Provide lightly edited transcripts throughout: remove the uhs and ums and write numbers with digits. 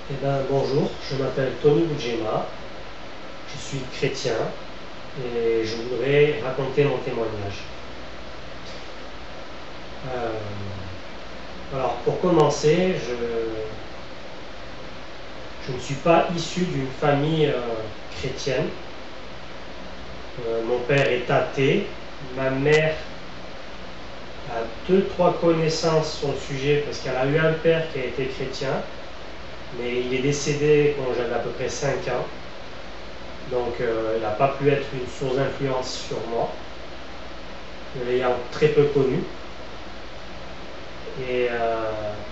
Eh ben, bonjour, je m'appelle Tony Boudjema, je suis chrétien et je voudrais raconter mon témoignage. Euh, alors, pour commencer, je ne suis pas issu d'une famille chrétienne. Mon père est athée, ma mère a deux, trois connaissances sur le sujet parce qu'elle a eu un père qui a été chrétien, mais il est décédé quand j'avais à peu près 5 ans. Donc, elle n'a pas pu être une source d'influence sur moi, l'ayant très peu connu. Et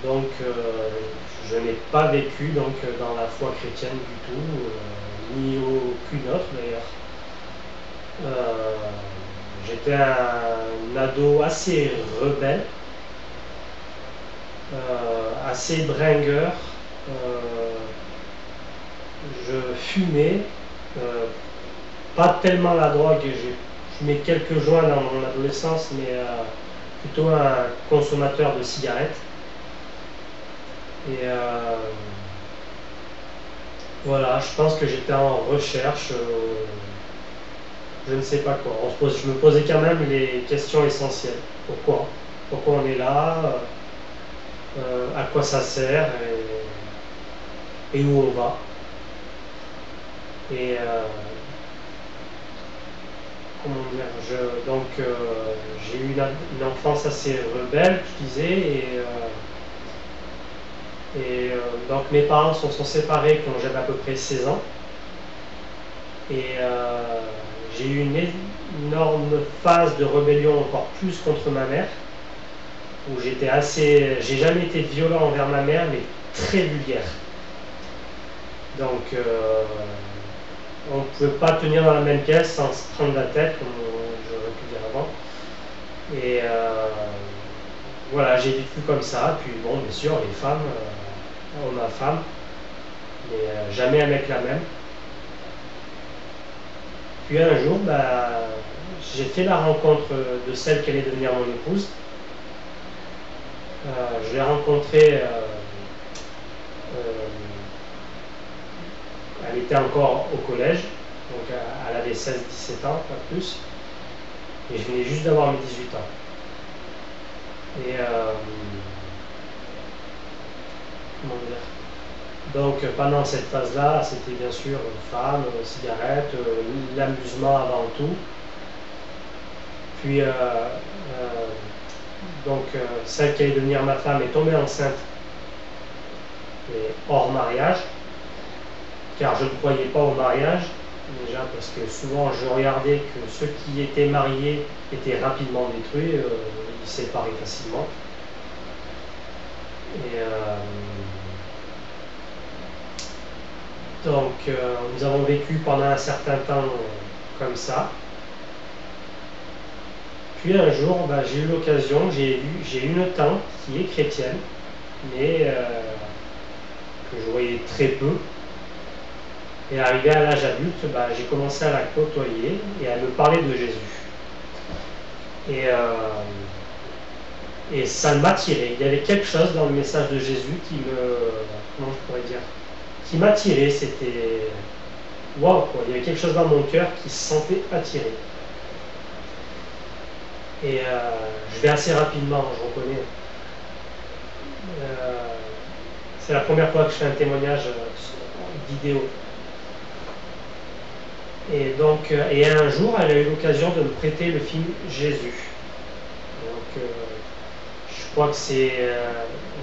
je n'ai pas vécu dans la foi chrétienne du tout, ni aucune autre d'ailleurs. Euh, J'étais un ado assez rebelle, assez bringueur. Euh, je fumais, euh, pas tellement la drogue, j'ai fumé quelques joints dans mon adolescence, mais plutôt un consommateur de cigarettes. Et voilà, je pense que j'étais en recherche, je ne sais pas quoi. Je me posais quand même les questions essentielles. Pourquoi? Pourquoi on est là? À quoi ça sert? Et où on va? Et comment dire? J'ai eu une enfance assez rebelle, je disais, donc mes parents se sont séparés quand j'avais à peu près 16 ans. Et j'ai eu une énorme phase de rébellion encore plus contre ma mère, où j'ai jamais été violent envers ma mère, mais très vulgaire. Donc on ne pouvait pas tenir dans la même pièce sans se prendre la tête, comme j'aurais pu dire avant. Et voilà, j'ai vécu comme ça. Puis bon, bien sûr, les femmes, homme à femme, mais jamais avec la même. Puis un jour, j'ai fait la rencontre de celle qui allait devenir mon épouse. Je l'ai rencontrée, elle était encore au collège, donc elle avait 16-17 ans, pas plus, et je venais juste d'avoir mes 18 ans. Et comment dire? Donc pendant cette phase-là, c'était bien sûr femme, cigarette, l'amusement avant tout. Puis celle qui allait devenir ma femme est tombée enceinte, et hors mariage, car je ne croyais pas au mariage, déjà parce que souvent je regardais que ceux qui étaient mariés étaient rapidement détruits, ils se séparaient facilement. Et nous avons vécu pendant un certain temps comme ça. Puis un jour, j'ai eu l'occasion, j'ai une tante qui est chrétienne, mais que je voyais très peu. Et arrivé à l'âge adulte, j'ai commencé à la côtoyer et à me parler de Jésus. Et ça m'attirait. Il y avait quelque chose dans le message de Jésus comment je pourrais dire, qui m'attirait. C'était waouh, quoi. Il y avait quelque chose dans mon cœur qui se sentait attiré. Et je vais assez rapidement, je reconnais. C'est la première fois que je fais un témoignage vidéo. Et un jour, elle a eu l'occasion de me prêter le film Jésus. Donc, je crois que c'est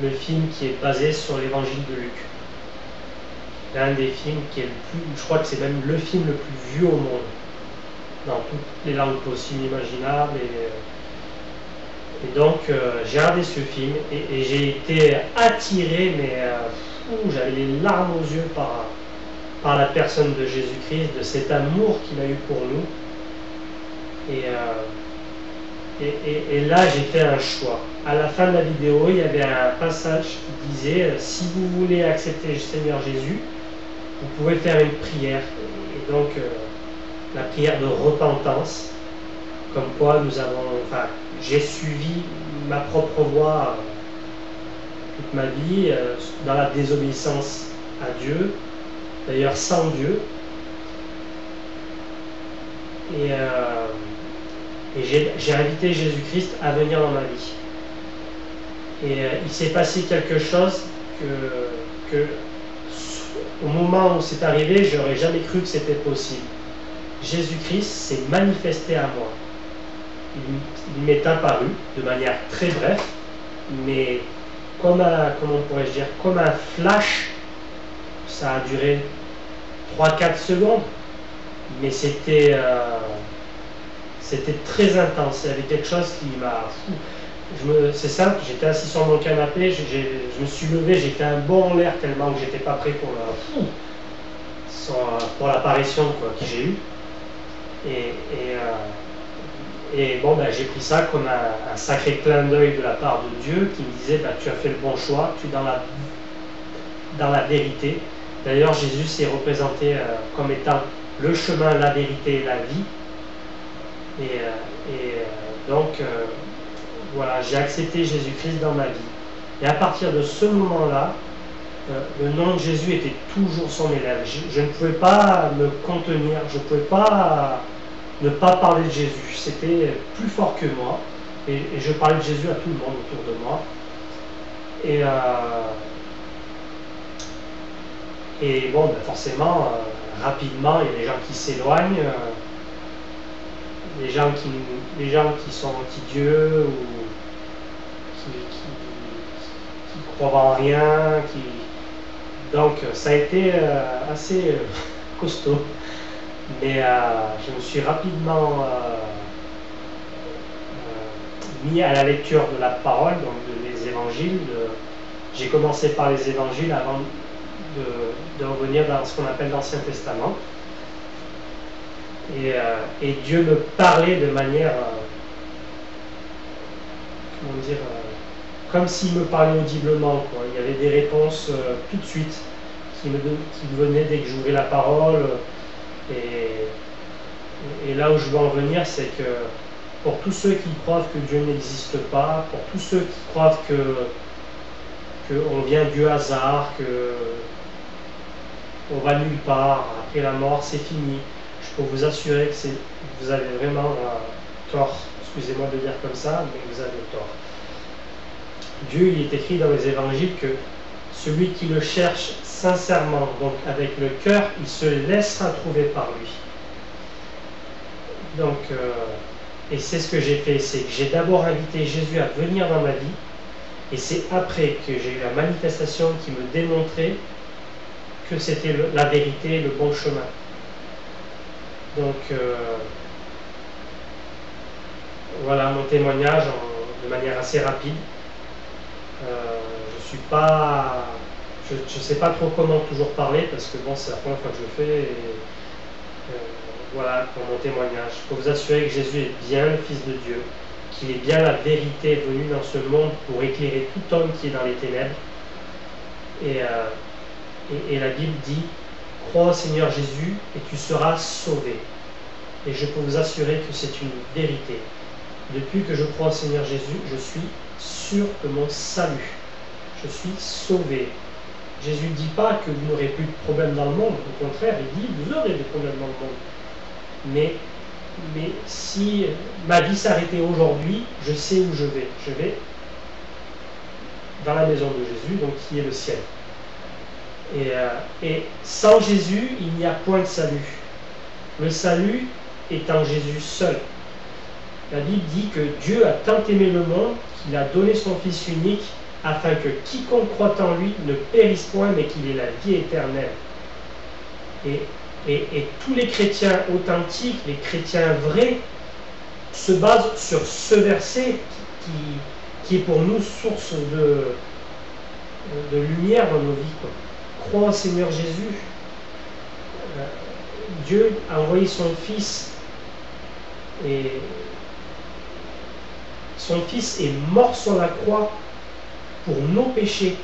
le film qui est basé sur l'évangile de Luc. L'un des films qui est le plus, je crois que c'est même le film le plus vu au monde, dans toutes les langues possibles, imaginables. Et donc, j'ai regardé ce film et j'ai été attiré, mais j'avais les larmes aux yeux par la personne de Jésus-Christ, de cet amour qu'il a eu pour nous. Et là, j'ai fait un choix. À la fin de la vidéo, il y avait un passage qui disait si vous voulez accepter le Seigneur Jésus, vous pouvez faire une prière. Et donc, la prière de repentance, comme quoi j'ai suivi ma propre voie toute ma vie dans la désobéissance à Dieu, d'ailleurs sans Dieu. Et j'ai invité Jésus-Christ à venir dans ma vie. Et il s'est passé quelque chose que au moment où c'est arrivé, j'aurais jamais cru que c'était possible. Jésus-Christ s'est manifesté à moi. Il m'est apparu de manière très brève, mais comment pourrais-je dire, comme un flash. Ça a duré 3-4 secondes, mais c'était très intense. Il y avait quelque chose qui m'a... C'est simple, j'étais assis sur mon canapé, je me suis levé, j'ai fait un bond en l'air tellement que j'étais pas prêt pour l'apparition que j'ai eue. Et bon, j'ai pris ça comme un sacré clin d'œil de la part de Dieu qui me disait tu as fait le bon choix, tu es dans la vérité. D'ailleurs, Jésus s'est représenté comme étant le chemin, la vérité et la vie. Donc, voilà, j'ai accepté Jésus-Christ dans ma vie. Et à partir de ce moment-là, le nom de Jésus était toujours sur mes lèvres. Je ne pouvais pas me contenir, je ne pouvais pas ne pas parler de Jésus. C'était plus fort que moi. Et je parlais de Jésus à tout le monde autour de moi. Et bon, forcément, rapidement, il y a des gens qui s'éloignent, les gens qui sont anti-Dieu ou qui croient en rien. Donc, ça a été assez costaud. Mais je me suis rapidement mis à la lecture de la parole, donc des évangiles. J'ai commencé par les évangiles avant de revenir dans ce qu'on appelle l'Ancien Testament. Et Dieu me parlait de manière, comme s'il me parlait audiblement, quoi. Il y avait des réponses tout de suite qui venaient dès que j'ouvrais la parole. Et là où je veux en venir, c'est que pour tous ceux qui croient que Dieu n'existe pas, pour tous ceux qui croient qu'on vient du hasard, qu'on va nulle part, après la mort c'est fini, je peux vous assurer que vous avez vraiment tort. Excusez-moi de le dire comme ça, mais vous avez tort. Dieu, il est écrit dans les évangiles que celui qui le cherche sincèrement, donc avec le cœur, il se laissera trouver par lui. Donc, et c'est ce que j'ai fait, c'est que j'ai d'abord invité Jésus à venir dans ma vie, et c'est après que j'ai eu la manifestation qui me démontrait que c'était la vérité, le bon chemin. Donc, voilà mon témoignage de manière assez rapide. Je ne sais pas trop comment toujours parler parce que bon, c'est la première fois que je le fais. Voilà pour mon témoignage. Je peux vous assurer que Jésus est bien le Fils de Dieu, qu'il est bien la vérité venue dans ce monde pour éclairer tout homme qui est dans les ténèbres. Et la Bible dit, crois au Seigneur Jésus et tu seras sauvé. Et je peux vous assurer que c'est une vérité. Depuis que je crois au Seigneur Jésus, je suis sûr de mon salut. Je suis sauvé. Jésus ne dit pas que vous n'aurez plus de problèmes dans le monde. Au contraire, il dit vous aurez des problèmes dans le monde. Mais si ma vie s'arrêtait aujourd'hui, je sais où je vais. Je vais dans la maison de Jésus, donc qui est le ciel. Et sans Jésus, il n'y a point de salut. Le salut est en Jésus seul. La Bible dit que Dieu a tant aimé le monde qu'il a donné son Fils unique afin que quiconque croit en lui ne périsse point, mais qu'il ait la vie éternelle. Et tous les chrétiens authentiques, les chrétiens vrais, se basent sur ce verset qui est pour nous source de lumière dans nos vies, quoi. Crois au Seigneur Jésus. Dieu a envoyé son Fils et son Fils est mort sur la croix pour nos péchés.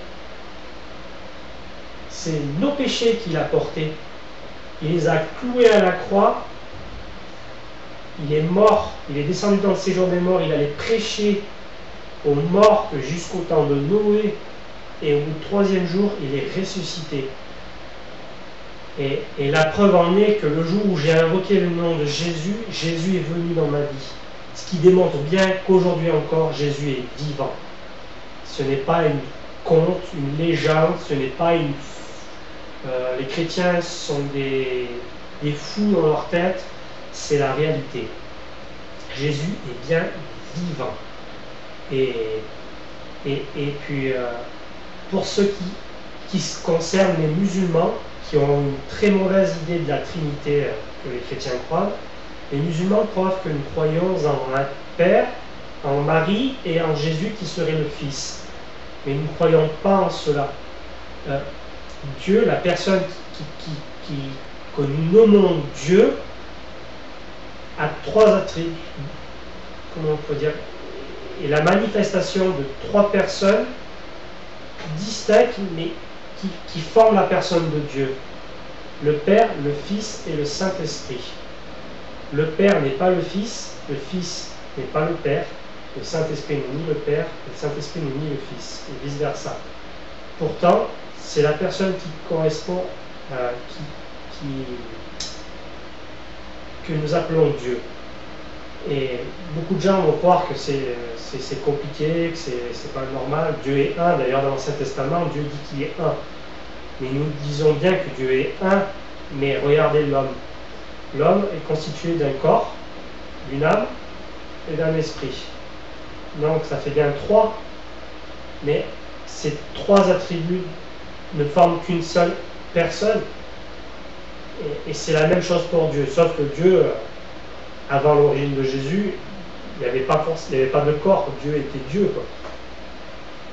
C'est nos péchés qu'il a portés. Il les a cloués à la croix. Il est mort. Il est descendu dans le séjour des morts. Il allait prêcher aux morts jusqu'au temps de Noé. Et au 3e jour, il est ressuscité. Et la preuve en est que le jour où j'ai invoqué le nom de Jésus, Jésus est venu dans ma vie. Ce qui démontre bien qu'aujourd'hui encore, Jésus est vivant. Ce n'est pas une conte, une légende, ce n'est pas une... les chrétiens sont des fous dans leur tête, c'est la réalité. Jésus est bien vivant. Et puis, pour ceux qui concernent les musulmans, qui ont une très mauvaise idée de la Trinité que les chrétiens croient, les musulmans croient que nous croyons en un Père, en Marie et en Jésus qui serait le Fils. Mais nous ne croyons pas en cela. Dieu, la personne que nous nommons Dieu, a trois attributs. Comment on peut dire? Et la manifestation de trois personnes distinctes, mais qui forment la personne de Dieu. Le Père, le Fils et le Saint-Esprit. Le Père n'est pas le Fils n'est pas le Père, le Saint-Esprit n'est ni le Père, le Saint-Esprit n'est ni le Fils, et vice-versa. Pourtant, c'est la personne qui correspond, que nous appelons Dieu. Et beaucoup de gens vont croire que c'est compliqué, que c'est pas normal. Dieu est un. D'ailleurs, dans l'Ancien Testament, Dieu dit qu'il est un. Mais nous disons bien que Dieu est un, mais regardez l'homme. L'homme est constitué d'un corps, d'une âme et d'un esprit. Donc ça fait bien trois, mais ces trois attributs ne forment qu'une seule personne. Et c'est la même chose pour Dieu, sauf que Dieu, avant l'origine de Jésus, il n'y avait pas de corps, Dieu était Dieu, quoi.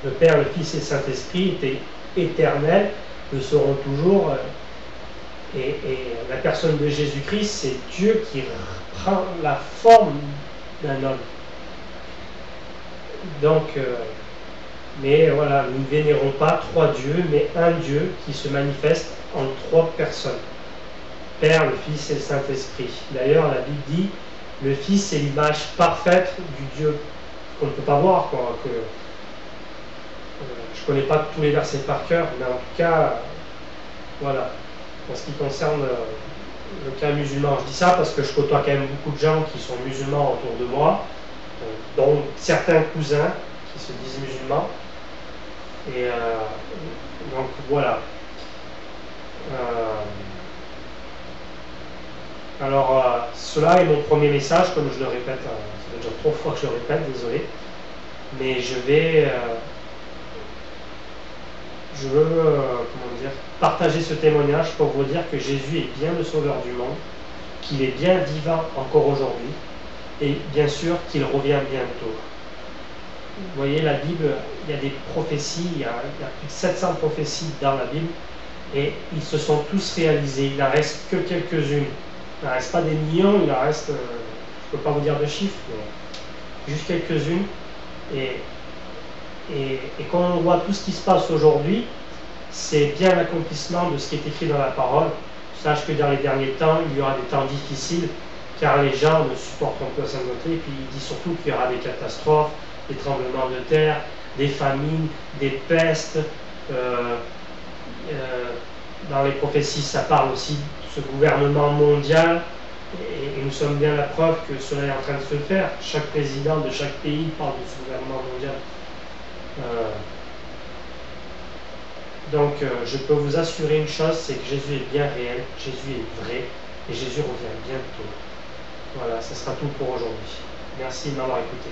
Le Père, le Fils et le Saint-Esprit étaient éternels, le seront toujours. Et la personne de Jésus-Christ, c'est Dieu qui prend la forme d'un homme. Donc, mais voilà, nous ne vénérons pas trois dieux, mais un Dieu qui se manifeste en trois personnes. Père, le Fils et le Saint-Esprit. D'ailleurs, la Bible dit, le Fils est l'image parfaite du Dieu qu'on ne peut pas voir, quoi. Je ne connais pas tous les versets par cœur, mais en tout cas, voilà. En ce qui concerne le cas musulman, je dis ça parce que je côtoie quand même beaucoup de gens qui sont musulmans autour de moi, dont certains cousins qui se disent musulmans. Et donc voilà. Alors, cela est mon premier message, comme je le répète, ça fait déjà 3 fois que je le répète, désolé. Mais je veux comment dire, partager ce témoignage pour vous dire que Jésus est bien le sauveur du monde, qu'il est bien vivant encore aujourd'hui, et bien sûr qu'il revient bientôt. Vous voyez, la Bible, il y a des prophéties, il y a plus de 700 prophéties dans la Bible, et ils se sont tous réalisés, il n'en reste que quelques-unes. Il n'en reste pas des millions, il en reste, je ne peux pas vous dire de chiffres, mais juste quelques-unes. Et quand on voit tout ce qui se passe aujourd'hui, c'est bien l'accomplissement de ce qui est écrit dans la parole. Sache que dans les derniers temps, il y aura des temps difficiles, car les gens ne supporteront pas la sainteté, et puis il dit surtout qu'il y aura des catastrophes, des tremblements de terre, des famines, des pestes. Dans les prophéties, ça parle aussi de ce gouvernement mondial, et nous sommes bien la preuve que cela est en train de se faire. Chaque président de chaque pays parle de ce gouvernement mondial. Donc, je peux vous assurer une chose, c'est que Jésus est bien réel, Jésus est vrai, et Jésus revient bientôt. Voilà, ce sera tout pour aujourd'hui. Merci de m'avoir écouté.